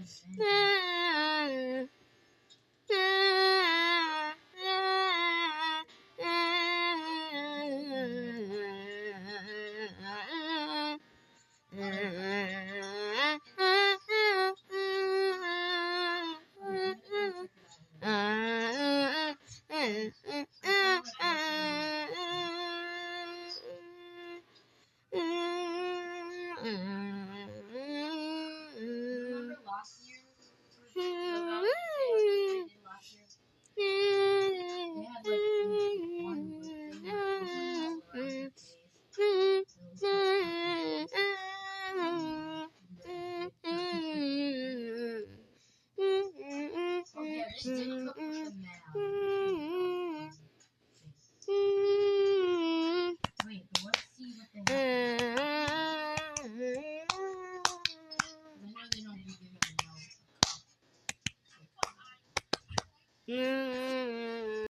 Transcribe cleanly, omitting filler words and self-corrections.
Remember last year? Last year? They had like one birthday. Oh yeah, they did cook with the mayo. Wait, but let's see what they have. I know they don't be giving mayo a cup.